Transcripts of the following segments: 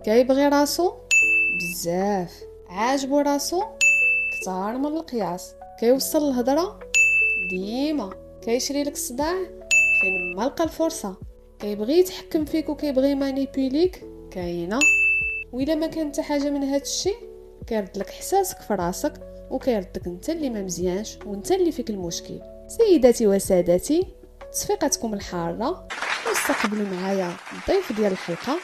كيبغي راسو بزاف، عاجبو راسو كتار من القياس، كيوصل الهضره ديما، كيشري لك الصداع فين ما لقى الفرصه، كيبغي يتحكم فيك وكيبغي مانيبيليك كاينه. وإلا ما كان حتى حاجه من هذا الشيء كيرد لك احساسك في راسك وكيردك انت اللي ما مزيانش وانت اللي فيك المشكل. سيداتي وسادتي، تصفيقاتكم الحاره، واستقبلوا معايا الضيف ديال الحلقه،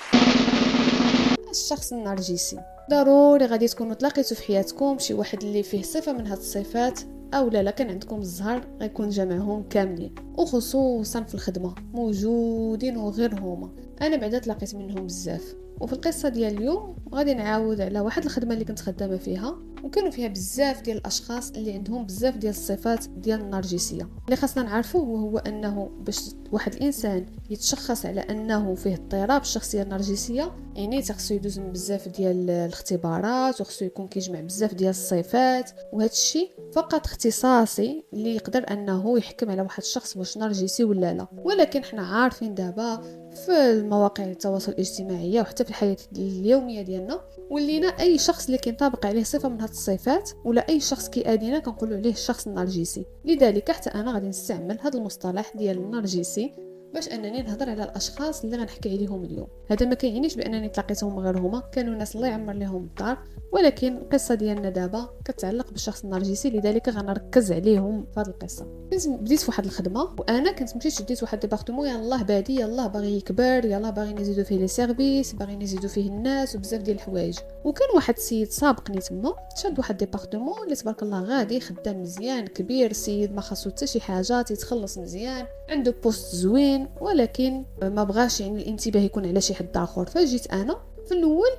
الشخص النرجسي. ضروري غادي تكونوا تلاقيتوا في حياتكم شي واحد اللي فيه صفه من هاد الصفات، او لا كان عندكم الزهر غيكون جمعهم كاملين، وخصوصا في الخدمه موجودين وغير هما. انا بعدا تلاقيت منهم بزاف. وفي القصه ديال اليوم غادي نعاود على واحد الخدمه اللي كنت خدامه فيها، وكانوا فيها بزاف ديال الاشخاص اللي عندهم بزاف ديال الصفات ديال النرجسيه. اللي خاصنا نعرفوه هو انه باش واحد الانسان يتشخص على انه فيه اضطراب الشخصيه النرجسيه، يعني خصو يدوز من بزاف ديال الاختبارات، وخصو يكون كيجمع بزاف ديال الصفات، وهذا الشيء فقط اختصاصي اللي يقدر انه يحكم على واحد الشخص واش نرجسي ولا لا. ولكن حنا عارفين دابا في المواقع التواصل الاجتماعي وحتى في الحياه اليوميه ديالنا، ولينا اي شخص اللي كينطبق عليه صفه من هذه الصفات ولا اي شخص كيادينا كنقولوا عليه الشخص النرجسي. لذلك حتى انا غادي نستعمل هذا المصطلح ديال النرجسي باش انني نهضر على الاشخاص اللي غنحكي عليهم اليوم. هذا ما كيعنيش بانني تلاقيتهم غير هما، كانوا ناس الله يعمر لهم الدار، ولكن القصه ديالنا دابا كتعلق بالشخص النرجسي، لذلك غنركز عليهم في هذه القصه. بديت في واحد الخدمه، وانا كنت مشيت شديت واحد ديبارتمون يلاه بادي، يلاه باغي يكبر، يلاه باغي نزيدو فيه لي سيرفيس، باغي نزيدو فيه الناس وبزاف ديال الحوايج. وكان واحد السيد سابقني تما، شاد واحد ديبارتمون اللي تبارك الله غادي خدام مزيان كبير، السيد ما خاصو حتى شي حاجه، تيتخلص مزيان، عنده بوست زوين، ولكن ما بغاش يعني الانتباه يكون على شي حد اخر. فجيت انا في الاول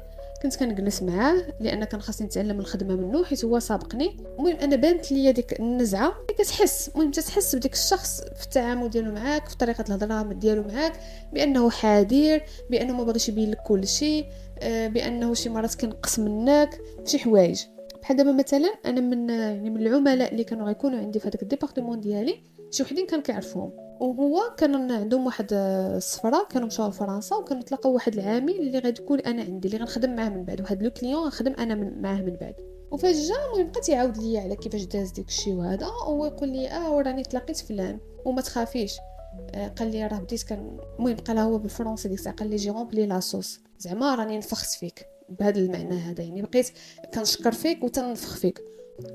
كنت كنجلس معاه لان كان خاصني نتعلم الخدمه منه حيت هو سابقني. المهم انا بانت ليا ديك النزعه اللي كتحس، المهم تحس بديك الشخص في التعامل ديالو معاك، في طريقه الهضره ديالو معاك، بانه حذير، بانه ما بغيش يبين لك كل شيء، بانه شي مرات كنقص منك شي حوايج. بحال دابا مثلا انا من العملاء اللي كانوا غيكونوا عندي في هذاك الديبارتمون ديالي، شي وحدين كان كيعرفهم، وهو كان عندهم واحد السفره، كانوا مشاو لفرنسا وكانوا تلاقاو واحد العامل اللي غتكون انا عندي اللي غنخدم معاه من بعد، واحد لو كليون غنخدم انا معاه من بعد. وفجاه المهم بقى تيعاود ليا على كيفاش داز ديك الشيء وهذا، هو يقول لي وراني تلاقيت فلان وما تخافيش. قال لي راه بديت المهم قال هو بالفرنسي ديك الساعه، قال لي جي رومبلي لاصوص، زعما راني نفخت فيك بهذا المعنى هذا، يعني بقيت كنشكر فيك وتنفخ فيك.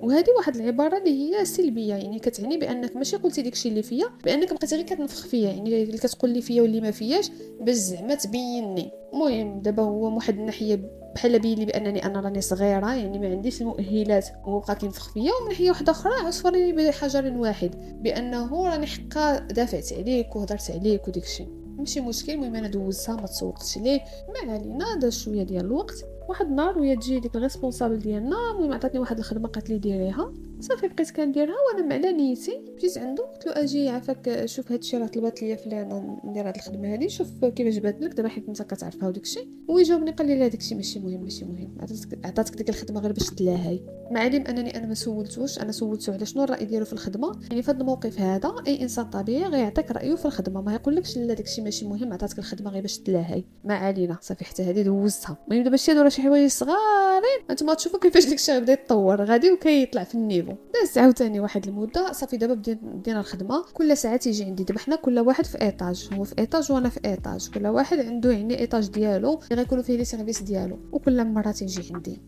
وهذه واحد العباره اللي هي سلبيه، يعني كتعني بانك ماشي قلتي داكشي اللي فيا، بانك بقيتي غير كتنفخ فيا، يعني اللي كتقول لي فيا واللي ما فياش باش زعما تبينني. المهم دابا هو واحد الناحيه بحال بين لي بانني انا راني صغيره، يعني ما عنديش المؤهلات، وهو بقى كينفخ فيا، ومن ناحيه واحده اخرى عصفورين بحجر واحد، بانه راني حقا دافعت عليك وهضرت عليك وداكشي ماشي مشكل. المهم انا دوزتها ما تسوقتش ليه، ما علينا، داز شويه ديال الوقت. واحد النهار وهي تجي ديك الريسبونسابل ديالنا، المهم عطاتني واحد الخدمه قالت لي ديريها، صافي بقيت كنديرها وانا معلا نيتي. مشيت عنده قلت له اجي عافاك شوف هادشي راه طلبات ليا فلانه ندير هاد الخدمه هادي، شوف كيفاش بات لك دابا حيت انت كتعرفها وداكشي. ويجاوبني قال لي لا داكشي ماشي مهم، عطاتك ديك الخدمه غير باش تلاهي، مع علم انني انا ما سولتوش، انا سولته على شنو الراي ديالو في الخدمه. يعني في هذا الموقف هذا اي انسان طبيعي غيعطيك رايه في الخدمه، ما يقولكش لا داكشي ماشي مهم، عطاتك الخدمه غير باش تلاهي. ما علينا، صافي حتى هذه دوزتها. المهم دابا شي هادو شي حوايج صغارين، انتما تشوفوا كيفاش داكشي بدا يتطور غادي وكيطلع في النيفو. داز عاوتاني واحد المده، صافي دابا بدينا الخدمه، كل ساعه تيجي عندي. دابا حنا كل واحد في ايطاج، هو في ايطاج وانا في ايطاج، كل واحد عنده يعني ايطاج ديالو اللي غيكونوا فيه لي سيرفيس ديالو، وكل مره تيجي عندي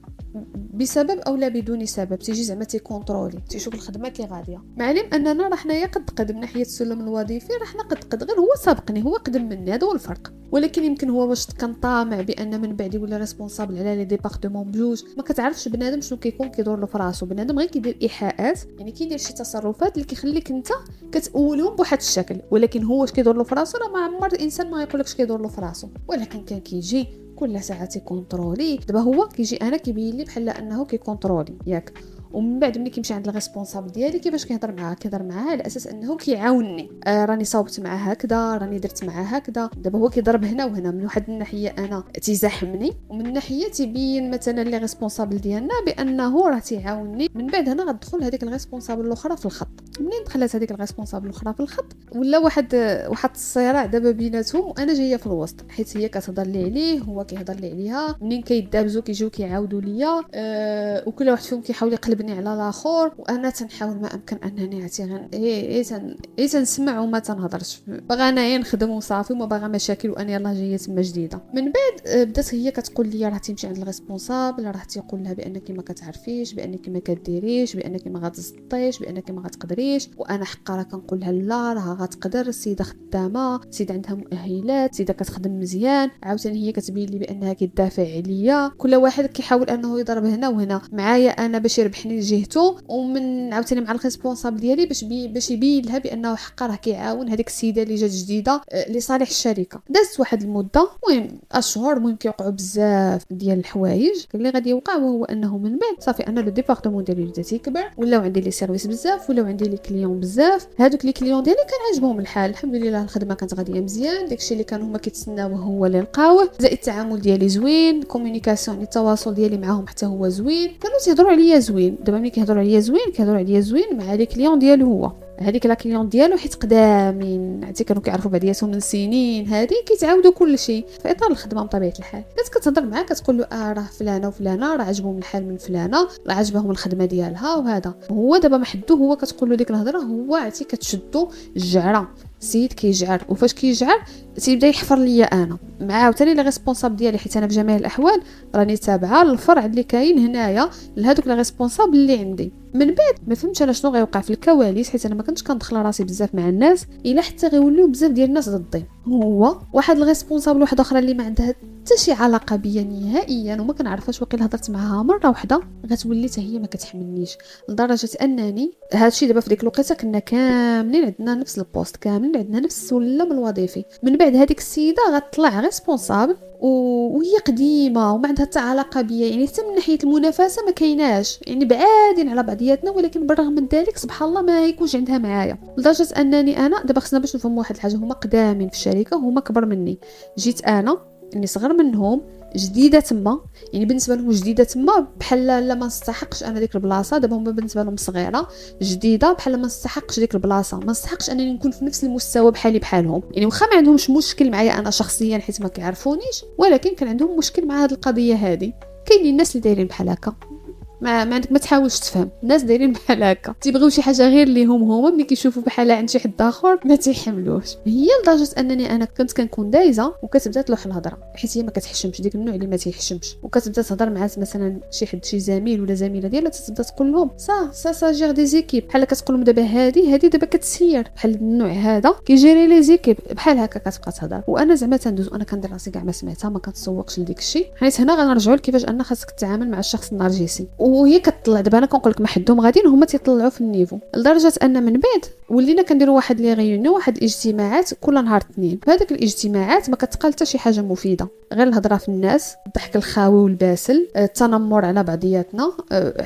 بسبب او لا بدون سبب، تيجي زعما تيكونترولي، تيشوف الخدمه كي غاديه. معلم اننا راه حنايا قد من ناحيه السلم الوظيفي، راه حنا قد غير هو سابقني، هو قدم مني، هذا هو الفرق. ولكن يمكن هو واش كان طامع بان من بعد يولي ريسبونسابل على لي ديبارتمون بجوج. ما كتعرفش بنادم شنو كيكون كيدور له في راسو، بنادم غير كيدير ايحاءات، يعني كيدير شي تصرفات اللي كيخليك انت كتقولهم بواحد الشكل، ولكن هو واش كيدور له في راسو راه ما عمر الانسان ما يقولكش كيدور له في راسو. ولكن كان كيجي كل ساعه تيكونترولي. دابا هو كيجي انا كيبين لي بحال انه كيكونترولي ياك، ومن بعد ملي كيمشي عند الريسبونسابل ديالي كيفاش كيهضر معاه على اساس انه كيعاونني. راني صاوبت معاه هكذا، راني درت معاه هكذا. دابا هو كيضرب هنا وهنا، من واحد الناحيه انا تيزاحمني، ومن ناحيه تيبين مثلا لي ريسبونسابل ديالنا بانه راه تيعاونني. من بعد هنا غتدخل هذيك الريسبونسابل الاخرى في الخط، منين دخلت هذيك الريسبونسابل الاخرى في الخط، ولا واحد الصراع دابا بيناتهم، وانا جايه في الوسط، حيت هي كتهضر لي عليه، هو كيهضر لي عليها، منين كيدابزوا كيجيو كيعاودوا ليا، وكل واحد فيهم كيحاول يقلبني على الاخر، وانا تنحاول ما امكن انني عرفتي تنسمع وما تنهضرش، باغا انايا نخدم وصافي وما باغا مشاكل، وانا يلاه جايه تما جديده. من بعد بدات هي كتقول لي راه تمشي عند الريسبونسابل، راه تيقول لها بانك ما كتعرفيش، بانك ما كديريش، بانك ما غتزطيش، بانك ما غتقدريش، وانا حقا كنقول لها لا راه غتقدر، السيده خدامه، السيده عندها مؤهلات، السيده كتخدم مزيان. عاوتاني هي كتبين لي بانها كتدافع عليا، كل واحد كيحاول انه يضرب هنا وهنا معايا انا باش يربحني لجهته، ومن عاوتاني مع الريسبونسابل ديالي باش يبين لها بانه حقا راه كيعاون هذيك السيده اللي جات جديده لصالح الشركه. دازت واحد المده، المهم اشهر، المهم كيوقعوا بزاف ديال الحوايج اللي غادي يوقع، وهو انه من بعد صافي انا لو ديبارتمون ديالي بدا تيكبر، ولاو عندي لي سيرفيس بزاف، ولاو عندي لي كليون بزاف. هذوك لي كليون ديالي كان عاجبهم الحال الحمد لله، الخدمه كانت غاديه مزيان، داكشي اللي كانوا هما كيتسناوه هو اللي لقاوه، زائد التعامل ديالي زوين، كومونيكاسيون التواصل ديالي معاهم حتى هو زوين، كانوا تيهضروا عليا زوين. دابا ملي كيهضروا عليا زوين مع لي كليون ديالو، هو هذيك لا كليون ديالو حيت قدامين، عرفتي كانوا كيعرفوا بعضياتهم من سنين، هذه كيتعاودوا كل شيء في اطار الخدمه بطبيعه الحال. كانت كتهضر معاه كتقول له راه فلانه وفلانه راه عجبهم الحال من فلانه، راه عجبهم الخدمه ديالها، وهذا هو دابا ما حدو، هو كتقول له ديك الهضره، هو عرفتي كتشدو الجعره، السيد كيجعر، وفاش كيجعر تيبدا يحفر ليا انا مع عاوتاني لي ريسبونسابل ديالي، حيت انا في جميع الاحوال راني تابعه الفرع اللي كاين هنايا لهذوك لي ريسبونسابل اللي عندي. من بعد ما فهمتش انا شنو غيوقع في الكواليس، حيت انا ما كنتش كندخل راسي بزاف مع الناس، الا حتى غيوليو بزاف ديال الناس ضدي. هو واحد الريسبونسابل واحد اخرى اللي ما عندها حتى شي علاقه بيا نهائيا، وما كنعرفهاش، واقيلا هضرت معاها مره واحده غتولي حتى هي ما كتحملنيش، لدرجه انني هادشي دابا في ديك الوقيته كنا كاملين عندنا نفس البوست، كاملين عندنا نفس السلم الوظيفي. من بعد هذيك السيده غتطلع ريسبونسابل وهي قديمه وما عندها حتى علاقه بيا، يعني حتى من ناحيه المنافسه ما كايناش، يعني بعادين على بعضياتنا، ولكن بالرغم من ذلك سبحان الله ما يكونش عندها معايا، لدرجه انني انا دابا خصنا باش نفهم واحد الحاجه، هما قدامين في الشركه، هما كبر مني، جيت انا اني صغر منهم، جديده تما، يعني بالنسبه لهم جديده تما بحال لا ما نستحقش انا ديك البلاصه. دابا هما بالنسبه لهم صغيره جديده، بحال ما نستحقش ديك البلاصه، ما نستحقش انني نكون في نفس المستوى بحالهم، يعني واخا ما عندهمش مشكل معايا انا شخصيا حيت ما كيعرفونيش، ولكن كان عندهم مشكل مع هذه القضيه هذه. كاينين الناس اللي دايرين بحال هكا، ما عندك ما تحاولش تفهم، الناس دايرين بحال هكا، تيبغيو شي حاجه غير ليهم هما، ملي كيشوفوا بحال عند شي حد اخر ما تيحملوش. هي لدرجه انني انا كنت كنكون دايزه وكتبدا تلوح الهضره، حيت هي ما كتحشمش، ديك النوع اللي ما تيحشمش، وكتبدا تهضر مع مثلا شي حد شي زميل ولا زميله ديالها، تبدا تقول لهم سا جير دي زيكيب، بحال كتقول لهم دابا هذه دابا كتسير، بحال النوع هذا كيجيري لي زيكيب، بحال هكا كتبقى تهضر. وانا زعما تندوز، انا كندير راسي كاع ما سمعتها، ما كنتسوقش لديك الشيء، حيت هنا غنرجعوا لكيفاش ان خاصك تتعامل مع الشخص النرجسي، وهي كتطلع. دابا انا كنقول لك ما حدهم غاديين هما تيطلعوا في النيفو، لدرجه ان من بعد ولينا كنديروا واحد لي غيونيون، واحد الاجتماعات كل نهار اثنين. في هذاك الاجتماعات ما كتقال حتى شي حاجه مفيده، غير الهضره في الناس، الضحك الخاوي والباسل، التنمر على بعضياتنا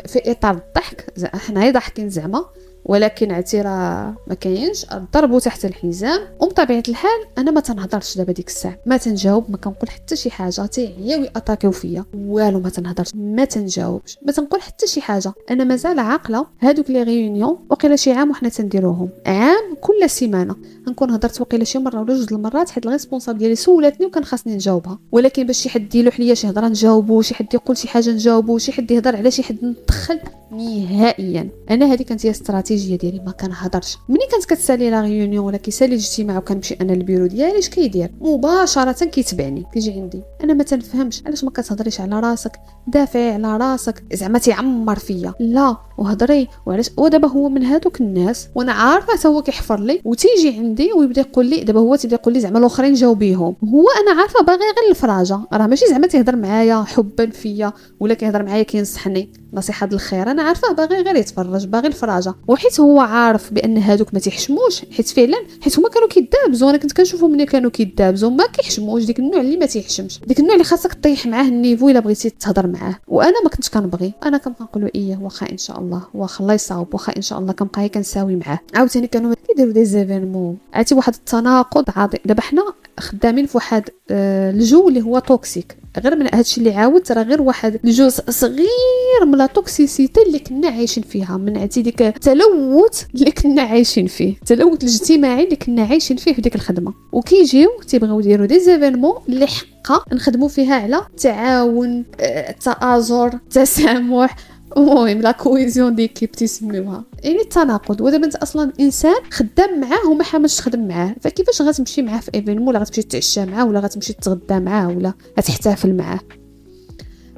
في اطار الضحك، حنايا ضاحكين زعما، ولكن اعتراف ما كاينش، الضرب تحت الحزام. بطبيعه الحال انا ما تنهضرش دابا ديك الساعه، ما تنجاوب، ما كنقول حتى شي حاجه، تيعياو ياتاكيو فيا، والو ما تنهضرش، ما تنجاوبش، ما تنقول حتى شي حاجه. انا مازال عاقله هادوك لي ريونيون وقيله شي عام وحنا تنديروهم، عام كل سيمانه نكون هضرت وقيله شي مره ولا جوج المرات، حيت الريسبونسابل ديالي سولاتني وكان خاصني نجاوبها، ولكن باش شي حد يلوح ليا شي هضره نجاوبو، شي حد يقول شي حاجه نجاوبو، شي حد يهضر على شي حد ندخل نهائيا. انا هذه كانت هي الاستراتيجيه ديالي، ما كنهضرش. ملي كانت كتسالي لا ريونيون ولا كيسالي الاجتماع وكنمشي انا للبيرو ديالي، اش كيدير مباشره كيتبعني، كيجي عندي. انا ما تنفهمش علاش ما كتهضريش على راسك، دافعي على راسك، زعما تيعمر فيا، لا وهضري وعلاش. ودابا هو من هذوك الناس وانا عارفه حتى هو كيحفر لي وتيجي عندي ويبدا يقول لي، دابا هو تيبدا يقول لي زعما الاخرين جاوبيهم، هو انا عارفه باغي غير الفراجه، راه ماشي زعما تيهضر معايا حبا فيا ولا كيهضر معايا كينصحني نصيحه الخير، انا عارفه باغي غير يتفرج، باغي الفراجه. وحيت هو عارف بان هذوك ما تيحشموش، حيت فعلا حيت هما كانوا كيدابزوا، انا كنت كنشوفهم ملي كانوا كيدابزوا ما كيحشموش، ديك النوع اللي ما تيحشمش، ديك النوع اللي خاصك طيح معاه النيفو الا بغيتي تهضر معاه. وانا ما كنتش كنبغي، انا كنبقى نقول له ايه واخا ان شاء الله، واخا الله يصاوب، واخا ان شاء الله، كنبقى كنساوي معاه. عاوتاني كانوا كيديروا دي زيفينمون، عرفتي واحد التناقض عاطي. دابا حنا خدامين في واحد الجو اللي هو توكسيك، غير من هادشي اللي عاودت راه غير واحد الجزء صغير من لا توكسيسيتي اللي كنا عايشين فيها، من عتي ديك التلوث اللي كنا عايشين فيه، التلوث الاجتماعي اللي كنا عايشين فيه في ديك الخدمه. وكيجيو تيبغيو يديروا دي زيفينمون اللي حقا نخدموا فيها على التعاون، التآزر، التسامح، المهم لا كويزيون ديكيب تيسميوها، يعني التناقض. ودابا انت اصلا انسان خدام معاه وما حاملش تخدم معاه، فكيفاش غتمشي معاه في ايفينمون، ولا غتمشي تتعشى معاه، ولا غتمشي تتغدى معاه، ولا غتحتفل معاه؟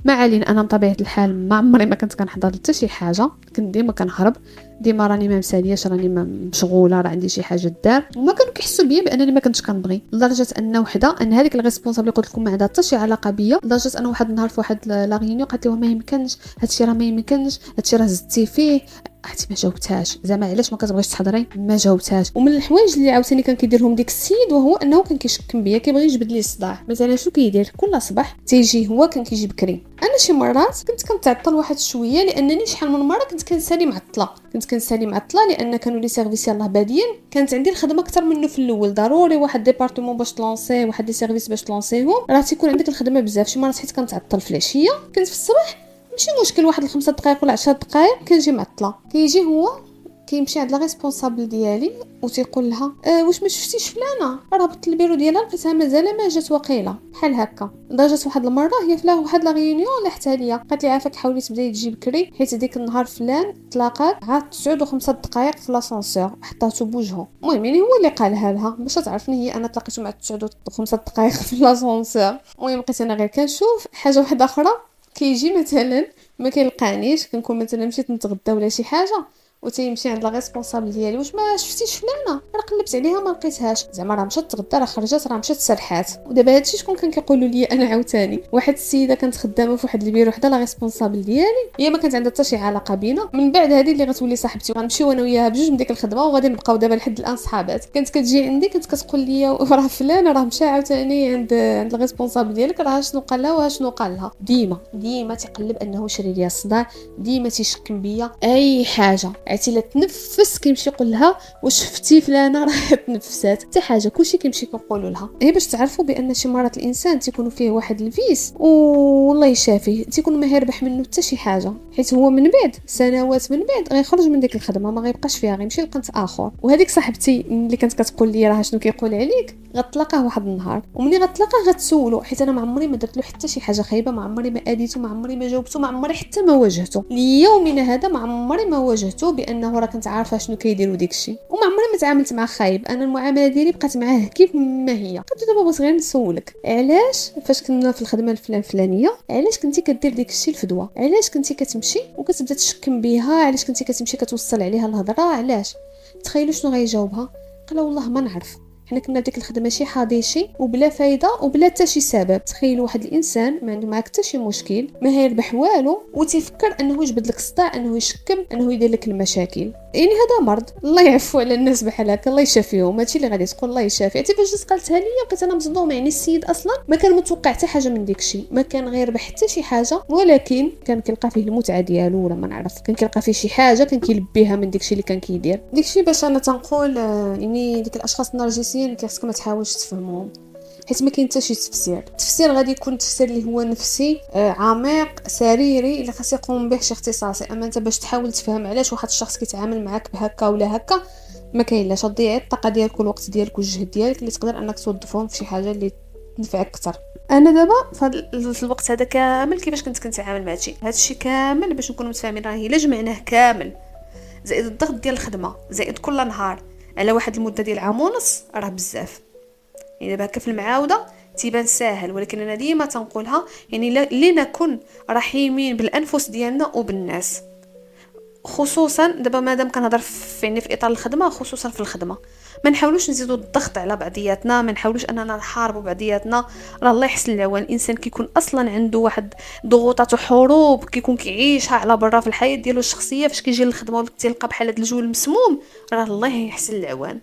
ما علينا. انا بطبيعه الحال ما عمري ما كنت كنحضر حتى شي حاجه، كنت ديما كنهرب، ديما راني ما مسالياش، راني ما مشغوله، راه عندي شي حاجه دار. وما كانوا كيحسوا بيا بانني ما كنتش كنبغي، لدرجه ان وحده، ان هذيك الريسبونسابل قلت لكم ما عندها حتى شي علاقه بيا، لدرجه ان واحد النهار في واحد لا ريونيون قالت لي ما يمكنش هادشي، راه ما يمكنش هادشي، راه زدتي فيه. عرفتي ما جاوبتهاش، زعما علاش ما كتبغيش تحضري؟ ما جاوبتهاش. ومن الحوايج اللي عاوتاني كان كيديرهم ديك السيد، وهو انه كان كيشكم بيا، كيبغي يجبد لي الصداع. مثلا شو كيدير؟ كل صباح تيجي هو كان كيجي بكري، انا شي مرات كنت كنتعطل واحد شويه، لانني شحال من مره كنت كنسالي معطله، لان كانوا لي سيرفيس يلاه بادين، كانت عندي الخدمه اكثر منه في الاول. ضروري واحد ديبارتمون باش تلونسيه، واحد لي سيرفيس باش تلونسيهم، راه تيكون عندك الخدمه بزاف. شي مرات حيت كنتعطل في العشيه، كنت في الصباح ماشي مشكل، واحد 5 دقائق ولا 10 دقائق كنجي معطله. كيجي هو كيمشي عند لا ريسبونسابل ديالي وتيقول لها واش ما شفتيش فلانه، راه البيرو ديالها لقيتها مازال ما جات، واقيله بحال هكا. لدرجه واحد المره هي في واحد لا ريونيون لاحتها ليا، قالت لي عافاك حاولي تبداي تجي بكري، حيت ديك النهار فلان تلاقات عاد 9 و5 دقائق في لاسانسور حطاتو بوجهه. المهم يعني هو اللي قالها لها باش تعرفني، هي انا تلاقيتو مع 9 و5 دقائق في لاسانسور. المهم بقيت انا غير كنشوف حاجه واحده اخرى، كيجي مثلا ما كيلقانيش، كنكون مثلا مشيت نتغدى ولا شي حاجه، وتيمشي عند لا ريسبونسابل ديالي، واش ما شفتيش فلانه، راه قلبت عليها ما لقيتهاش، زعما راه مشات تغدى، راه خرجت، راه مشات سرحات. ودابا هادشي شكون كان كيقولوا لي انا عاوتاني؟ واحد السيده كانت خدامه في واحد البيرو حدا لا ريسبونسابل ديالي، هي ما كانت عندها حتى شي علاقه بينا. من بعد هذه اللي غتولي صاحبتي، غنمشيو انا وياها بجوج من ديك الخدمه، وغادي نبقاو دابا لحد الان صحابات. كانت كتجي عندي، كانت كتقول لي راه فلان راه مشى عاوتاني عند الريسبونسابل ديالك، راه شنو قال لها وشنو قال لها. ديما تيقلب انه شري ليا الصداع، ديما تيشكم بيا اي حاجه. عرفتي لا تنفس كيمشي يقول لها واش شفتي فلانه راه تنفسات، حتى حاجه كلشي كيمشي كيقولوا لها. هي باش تعرفوا بان شي مرات الانسان تيكون فيه واحد الفيس والله يشافيه، تيكون ما يربح منه حتى شي حاجه، حيت هو من بعد سنوات من بعد غيخرج من ديك الخدمه، ما غيبقاش فيها، غيمشي لقنت اخر. وهذيك صاحبتي اللي كانت كتقول لي راه شنو كيقول عليك، غتلاقاه واحد النهار، ومني غتلاقاه غتسولو، حيت انا ما عمري ما درت له حتى شي حاجه خايبه، ما عمري ما اديته، ما عمري ما جاوبته، ما عمري حتى ما واجهته. ليومنا هذا ما عمري ما واجهته بانه راه كنت عارفه شنو كيديروا داكشي، وما عمري ما تعاملت معاه خايب. انا المعامله ديالي بقات معاه كيف ما هي. قلت دابا بغيت غير نسولك، علاش فاش كنا في الخدمه الفلانيه علاش كنتي كدير داكشي الفدوه، علاش كنتي كتمشي وكتبدا تشكم بها، علاش كنتي كتمشي كتوصل عليها الهضره، علاش؟ تخيلوا شنو غيجاوبها؟ قال والله ما نعرف، حنا كنا ديك الخدمه شي حاضيشي وبلا فايده وبلا حتى شي سبب. تخيلوا واحد الانسان ما عنده معاك حتى شي مشكل، ما هيربح والو، وتفكر انه يجبد لك الصداع، انه يشكم، انه يدير لك المشاكل. يعني هذا مرض، الله يعفو على الناس بحال هكا، الله يشافيهم. هادشي اللي غادي تقول الله يشافي. عرفتي فاش قالتها لي بقيت انا مصدومه، يعني السيد اصلا ما كان متوقع حتى حاجه من داكشي، ما كان غيربح حتى شي حاجه، ولكن كان كيلقى فيه المتعه ديالو، ولا ما نعرف، كان كيلقى فيه شي حاجه كان كيلبيها من داكشي اللي كان كيدير. داكشي باش انا تنقول يعني ديك الاشخاص النرجسيين خاصكم ما تحاولش تفهموهم، حيت ما كاين حتى شي التفسير غادي يكون تفسير اللي هو نفسي عميق سريري، اللي خاص يقوم به شي اختصاصي. اما انت باش تحاول تفهم علاش واحد الشخص كيتعامل معاك بهكا ولا هكا، ما كاين لاش، تضيع الطاقه ديالك والوقت ديالك والجهد ديالك اللي تقدر انك توظفهم في شي حاجه اللي تنفعك اكثر. انا دابا في الوقت هذا كامل كيفاش كنت كنتعامل مع هادشي كامل باش نكونوا متفاهمين، راه الا جمعناه كامل زائد الضغط ديال الخدمه زائد كل نهار على واحد المده ديال عام ونص، راه بزاف. يعني دابا هكا في المعاوده تيبان ساهل، ولكن انا ديما تنقولها، يعني لنكن رحيمين بالانفس ديالنا وبالناس، خصوصا دابا مادام كنهضر في اطار الخدمه، خصوصا في الخدمه ما نحاولوش نزيدوا الضغط على بعضياتنا، ما نحاولوش اننا نحاربوا بعضياتنا. راه الله يحسن العوان، الانسان كيكون اصلا عنده واحد ضغوطات وحروب كيكون كيعيشها على برا في الحياه ديالو الشخصيه، فاش كيجي للخدمه وتلقى بحال هذا الجو المسموم، راه الله يحسن العوان.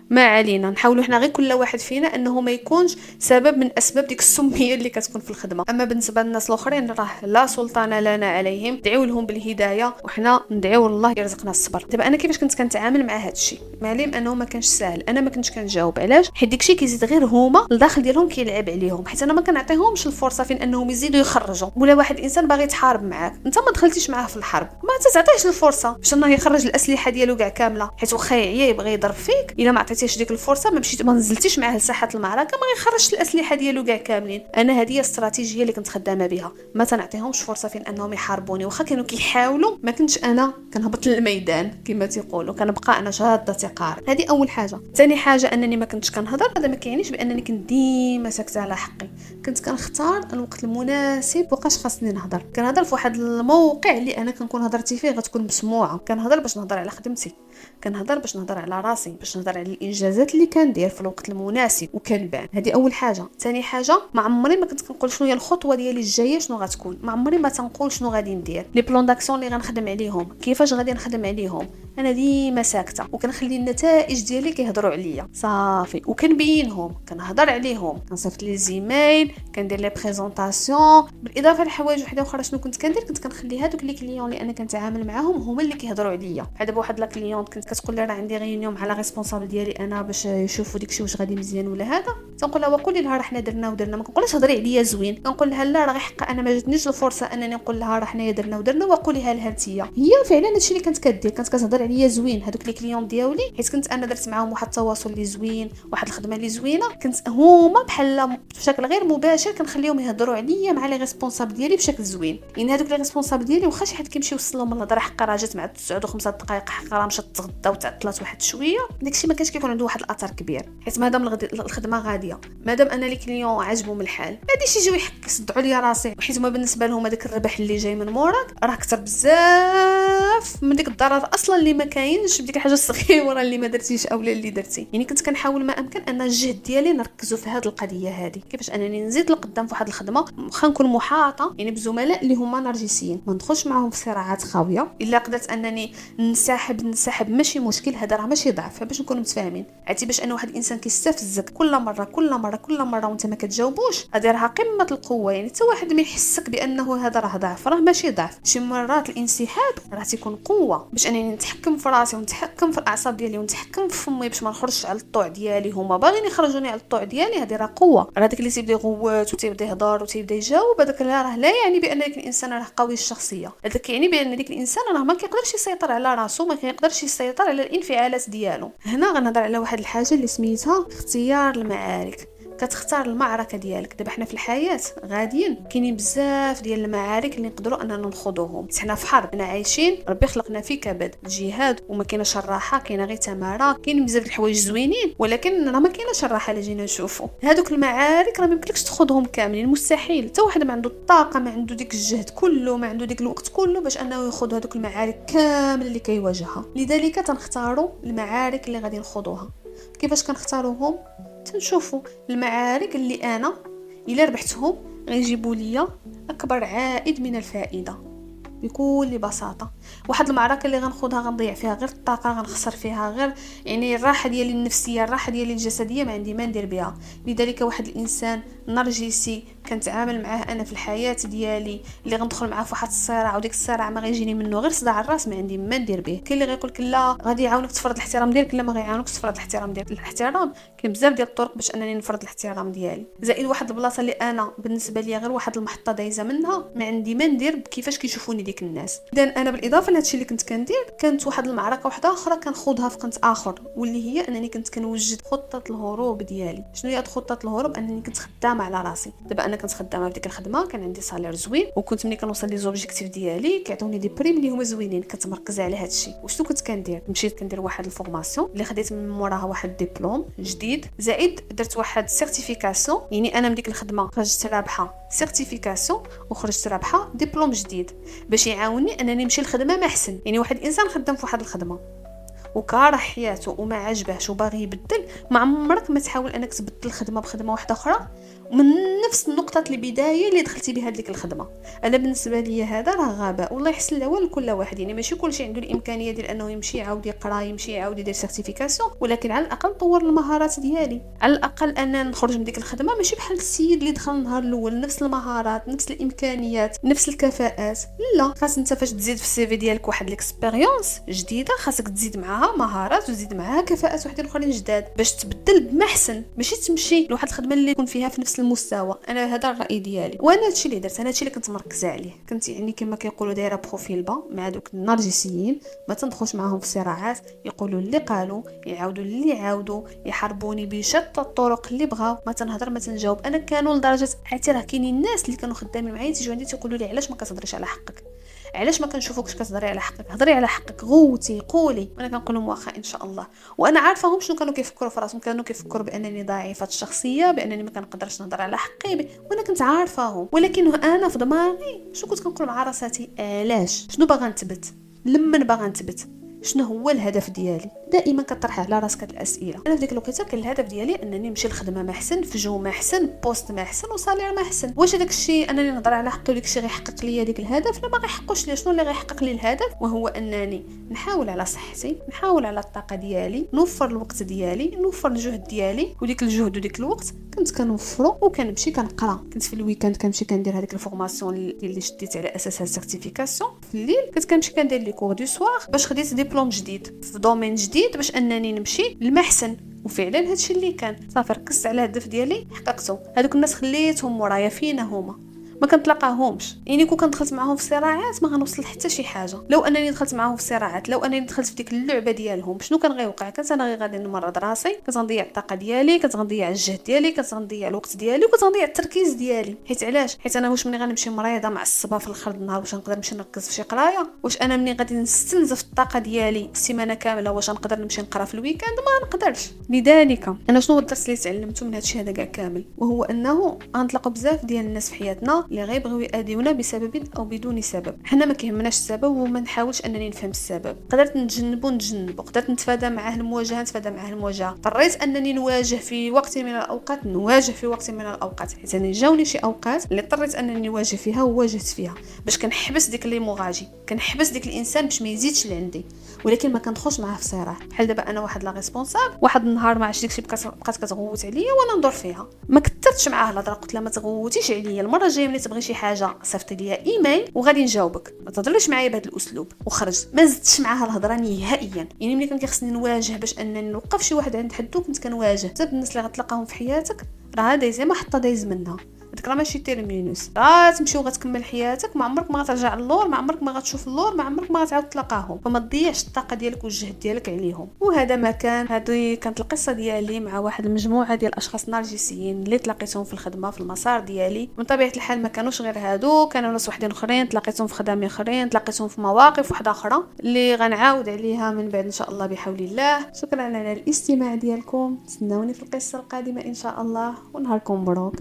ما علينا، نحاولوا حنا غير كل واحد فينا انه ما يكونش سبب من اسباب ديك السميه اللي كتكون في الخدمه. اما بالنسبه للناس الاخرين راه لا سلطان لنا عليهم، ندعيو لهم بالهدايه وحنا ندعيو الله يرزقنا الصبر. دابا انا كيفاش كنت كنتعامل مع هذا الشيء؟ معلم انه ما كانش ساهل، انا ما كنتش كنجاوب. علاش؟ حيت داكشي كيزيد غير هما الداخل ديالهم كيلعب عليهم، حيت انا ما كنعطيهمش الفرصه فين انهم يزيدوا يخرجوا. ولا واحد الانسان باغي يتحارب معاك، انت ما دخلتيش معاه في الحرب، ما تعطيهش الفرصه باش انه يخرج الاسلحه ديالو كاع كامله، حيت واخا يعيا يبغي يضرب فيك، الا ما عطيتيش ديك الفرصه، ما نزلتيش معاه لساحه المعركه، ما يخرجش الاسلحه ديالو كاع كاملين. انا هذه هي الاستراتيجيه اللي كنت خدامه بها، ما تنعطيهمش فرصه فين انهم يحاربوني. واخا كانوا كيحاولوا ما كنتش انا كنهبط للميدان كما تيقولوا، كنبقى انا شاده تقارب. هذه اول حاجه. ثاني حاجه انني ما كنتش كنهضر. هذا ما كيعنيش بانني كنت ديما ساكته على حقي، كنت كنختار الوقت المناسب وقاش خاصني نهضر. كنهضر في واحد الموقع اللي انا كنكون هضرتي فيه غتكون مسموعه. كنهضر باش نهضر على خدمتي، كنهضر باش نهضر على راسي، باش نهضر على الانجازات اللي كندير في الوقت المناسب وكنبان. هذه اول حاجه. ثاني حاجه، ما عمري ما كنت كنقول شنو هي الخطوه ديالي الجايه شنو غتكون، ما عمري ما تنقول شنو غادي ندير، لي بلان داكسيون اللي غنخدم عليهم، كيفاش غادي نخدم عليهم. انا ديما ساكته وكنخلي النتائج ديالي كيهضروا عليا صافي، وكنبينهم، كنهضر عليهم، كنصيفط لي زيميل، كندير لي بريزونطاسيون. بالاضافه لحوايج وحده اخرى شنو كنت كندير، كنت كنخلي هذوك لي كليون اللي انا كنتعامل معاهم هما اللي كيهضروا عليا. بحال دابا واحد لا كليون كنت كتقول لي راه عندي غيونيون مع لا ريسبونسابل ديالي انا باش يشوفوا داكشي واش غادي مزيان ولا هذا، تنقول لها وقولي لها راه حنا درنا ودرنا. ما كنقولش هضري عليا زوين، كنقول لها لا راه غير حق انا ما جاتنيش الفرصه انني نقول لها راه حنا درنا ودرنا، وقوليها لها انتيا. هي فعلا هادشي اللي كانت كدير، كانت كتهضر عليا زوين هذوك لي كليون ديالي، حيت كنت انا درت معاهم واحد التواصل اللي زوين، واحد الخدمه اللي زوينه. كنت هما بحال بشكل غير مباشر كنخليهم يهضروا عليا مع لي ريسبونسابل ديالي بشكل زوين. يعني هذوك لي ريسبونسابل ديالي واخا شي حد كيمشي يوصل لهم الهضره حق راه جات مع 9 و5 دقائق، حق راه مشات تغدى وتعطلات واحد شويه، داكشي ما كانش كيكون عنده واحد الاثر كبير، حيت مادام الخدمه غاديه، مادام انا لي كليون عجبهم الحال، ما غاديش يجيو يصدعوا لي راسي، حيت هما بالنسبه لهم هذاك الربح اللي جاي من موراك راه كثر بزاف من ديك الضرر اصلا اللي ما كاينش بديك الحاجه الصغيره اللي ما درتيش اولا اللي درتي. يعني كنت كنحاول ما امكن ان الجهد ديالي نركزوا في هذه القضيه هذه، كيفاش انني نزيد لقدام في واحد الخدمه، واخا نكون محاطه يعني بزملاء اللي هما نرجسيين، ما ندخلش معاهم في صراعات خاويه. الا قدرت انني نسحب ماشي مشكل، هذا راه ماشي ضعف، باش نكونوا متفاهمين. عرفتي باش ان واحد الانسان كيستفزك كل مره وانت ما كتجاوبوش، هذه راه قمه القوه. يعني حتى واحد ما يحسك بانه هذا راه ضعف، راه ماشي ضعف. شي مرات الانسحاب راه تيكون قوه، باش انني نتحكم في راسي ونتحكم في الاعصاب ديالي ونتحكم في فمي باش ما نخرجش على الطوع ديالي. هما باغيين يخرجوني على الطوع ديالي، هذه راه قوه. راه داك اللي تيبدا يغوت وتيبدا يهضر وتيبدا يجاوب، هذاك راه لا يعني بان ديك الانسان راه قوي الشخصيه، هذاك يعني بان ديك الانسان راه ما كيقدرش يسيطر على راسو، ما كيقدرش يسيطر على الانفعالات ديالو. هنا غنهضر على واحد الحاجه اللي سميتها اختيار المعارك. كتختار المعركه ديالك. دابا حنا في الحياه غاديين كاينين بزاف ديال المعارك اللي نقدروا اننا نخوضوهم. حنا في حرب، حنا عايشين، ربي خلقنا في كبد الجهاد، وما كايناش الراحه، كاينه غير تماره. كاين بزاف د الحوايج زوينين، ولكن راه ما كايناش الراحه اللي جينا نشوفوا. هذوك المعارك راه ما يمكنلكش تخوضهم كاملين، مستحيل. حتى واحد ما عنده الطاقه، ما عنده ديك الجهد كله، ما عنده ديك الوقت كله باش انه يخوض هذوك المعارك كامل اللي كيواجهها. لذلك تنختاروا المعارك اللي غادي نخوضوها. كيفاش كنختاروهم؟ تنشوفوا المعارك اللي انا الا ربحتهم غيجيبوا لي اكبر عائد من الفائده بكل بساطه. واحد المعركه اللي غنخوضها غنضيع فيها غير الطاقه، غنخسر فيها غير يعني الراحه ديالي النفسيه، الراحه ديالي الجسديه ما عندي ما ندير بها. لذلك واحد الانسان نرجسي كنتعامل معاه انا في الحياه ديالي، اللي غندخل معاه في واحد الصراع، وديك الصراع ما غيجيني منه غير صداع الراس، ما عندي ما ندير به. كاين اللي غيقول لك لا غادي يعاونك تفرض الاحترام ديالك، لا ما غيعاونكش تفرض الاحترام ديالك. الاحترام كاين بزاف ديال الطرق باش انني نفرض الاحترام ديالي. زائد واحد البلاصه اللي انا بالنسبه ليا غير واحد المحطه دايزه منها، ما عندي ما ندير كيفاش كيشوفوني ديك الناس. اذا انا بالاضافه لهادشي اللي كنت كندير، كانت واحد المعركه واحده اخرى كنخوضها في قنت اخر، واللي هي انني كنت كنوجد خطه الهروب ديالي. شنو هي خطه الهروب؟ انني كنت خدامه على راسي. دابا انا كنت خدامه في ديك الخدمه، كان عندي صالير زوين، وكنت ملي كنوصل لي زوبجيكتيف ديالي كيعطوني دي بريم اللي هما زوينين. كنت مركزه على هادشي. وشنو كنت كندير؟ مشيت كندير واحد الفورماسيون اللي خديت من موراها واحد ديبلوم جديد، زائد درت واحد سيرتيفيكاسيون. يعني انا من ديك الخدمه خرجت رابحه سيرتيفيكاسيون وخرجت رابحه ديبلوم جديد باش يعاوني انني نمشي لخدمه ما احسن. يعني واحد الانسان خدام في واحد الخدمه وكاره حياته وما عجبهش وباغي يبدل، ما عمرك ما تحاول انك تبدل الخدمه بخدمه واحده اخرى من نفس نقطه البدايه اللي دخلتي بها ديك الخدمه. انا بالنسبه لي هذا راه غباء، والله يحسن له لكل واحد. يعني ماشي كلشي عنده الامكانيه ديال انه يمشي يعاود يقرا، يمشي يعاود يدير سيرتيفيكاسيون، ولكن على الاقل طور المهارات ديالي، على الاقل انا نخرج من ديك الخدمه ماشي بحال السيد اللي دخل النهار الاول نفس المهارات نفس الامكانيات نفس الكفاءات. لا، خاص انت فاش تزيد في السي في ديالك واحد الاكسبيريونس جديده خاصك تزيد معاها مهارات وتزيد معاها كفاءات وحدين اخرين جداد باش تبدل بمحسن، ماشي تمشي لواحد الخدمه اللي يكون فيها في نفس المستوى. انا هذا الراي ديالي، وانا هادشي اللي درت، انا هادشي اللي كنت مركزه عليه. كنت يعني كما كيقولوا دايره بروفيل با مع دوك النرجسيين، ما تندخلش معاهم في صراعات، يقولوا اللي قالوا يعاودوا اللي عاودوا، يحاربوني بشتى الطرق اللي بغاو، ما تنهضر ما تنجاوب. انا كانوا لدرجه عرفتي راه كاينين الناس اللي كانوا خدامين معايا تيجيو عندي تيقولوا لي علاش ما كتهضريش على حقك، علاش ما كنشوفوكش كتهضري على حقك، هضري على حقك، غوتي قولي. وانا كنقول لهم واخا ان شاء الله. وانا عارفاهم شنو كانوا كيفكروا في راسهم، كانوا كيفكروا بانني ضعيفه الشخصيه، بانني ما كنقدرش نهضر على حقي وانا كنت عارفاهم. ولكن انا في دماغي شنو كنت كنقول مع راساتي، علاش، شنو باغا نثبت، لما باغا نثبت، شنو هو الهدف ديالي. دائما كطرح على راسك هاد الاسئله. انا في ديك الوقيته كان الهدف ديالي انني نمشي لخدمه ما احسن، في جو ما احسن، بوست ما احسن، وصالير ما احسن. واش هذاك الشيء انني نهضر على حقي وداك الشيء غيحقق لي ديك الهدف؟ لا، ما غيحققش لي. شنو اللي غيحقق لي الهدف؟ وهو انني نحاول على صحتي، نحاول على الطاقه ديالي، نوفر الوقت ديالي، نوفر الجهد ديالي. وديك الجهد وديك الوقت كنت كنوفرو وكنمشي كنقرا. كنت في الويكاند كنمشي كندير هذيك الفورماسيون اللي شديت على اساسها السيرتيفيكاسيون. في الليل كنت كنمشي كندير لي كور دو سوار باش خديت ديبلوم جديد في دومين جديد باش انني نمشي للمحسن. وفعلا هادشي اللي كان صافي، ركزت على الهدف ديالي حققته. هذوك الناس خليتهم مورايا فينا هما، ما كنتلاقاهمش. يعني كون كندخلت معاهم في صراعات ما غنوصل حتى شي حاجه. لو انني دخلت معاهم في صراعات، لو انني دخلت في ديك اللعبه ديالهم، شنو كان غيوقع؟ كنت انا غادي نمرض راسي، كنت غنضيع الطاقه ديالي، كنت غنضيع الجهد ديالي، كنت غنضيع الوقت ديالي، وكنت غنضيع التركيز ديالي. حيت علاش؟ حيت انا واش ملي غنمشي مريضه معصبه في الاخر النهار واش نقدر نمشي نركز في شي قرايه؟ واش انا ملي غادي نستنزف الطاقه ديالي السيمانه كامله واش نقدر نمشي نقرا في الويكاند؟ ما نقدرش. لذلك انا شنو الدرس اللي تعلمته من هادشي هذا كاع كامل؟ وهو انه غنطلقوا بزاف ديال الناس في حياتنا اللي غيبغيو يأذيونا بسبب او بدون سبب. حنا ما كيهمناش السبب وما نحاولش انني نفهم السبب. قدرت نتجنبو، قدرت نتفادى معاه المواجهه، اضطريت انني نواجه في وقت من الاوقات، حيت انا جاوني شي اوقات اللي اضطريت انني نواجه فيها وواجهت فيها باش كنحبس ديك اللي مغاجي، كنحبس ديك الانسان باش ما يزيدش لعندي. ولكن ما كندخلش معاه في صراع. بحال دابا انا واحد لا ريسبونسابل، واحد النهار ما عرفتش داكشي بقات كتغوت عليا وانا ندور فيها، ما كثرتش معاه الهضره، قلت لها ما تغوتيش عليا، المره الجايه ملي تبغي شي حاجه صيفطي ليا ايميل وغادي نجاوبك، ما تهضريش معايا بهذا الاسلوب. وخرجت ما زدتش معاها الهضره نهائيا. يعني ملي كان كيخصني نواجه باش انني نوقف شي واحد عند حدو كنت كنواجه. بزاف الناس اللي غتلقاهم في حياتك راه دايزه ما حطه دايز منها، هذيك راه ماشي تيرمينوس، غتمشي وغتكمل حياتك، ما عمرك ما غترجع للور، ما عمرك ما غتشوف اللور، ما عمرك ما غتعاود تلاقاهم. فما تضيعش الطاقه ديالك والجهد ديالك عليهم. وهذا ما كان. هذه كانت القصه ديالي مع واحد المجموعه ديال الاشخاص نرجسيين اللي تلاقيتهم في الخدمه في المسار ديالي. من طبيعه الحال ما كانوش غير هادو، كانوا ناس وحدين اخرين تلاقيتهم في خدامين اخرين، تلاقيتهم في مواقف واحده اخرى اللي غنعاود عليها من بعد ان شاء الله بحول الله. شكرا على الاستماع ديالكم، تسناوني في القصه القادمه ان شاء الله، ونهاركم مبروك.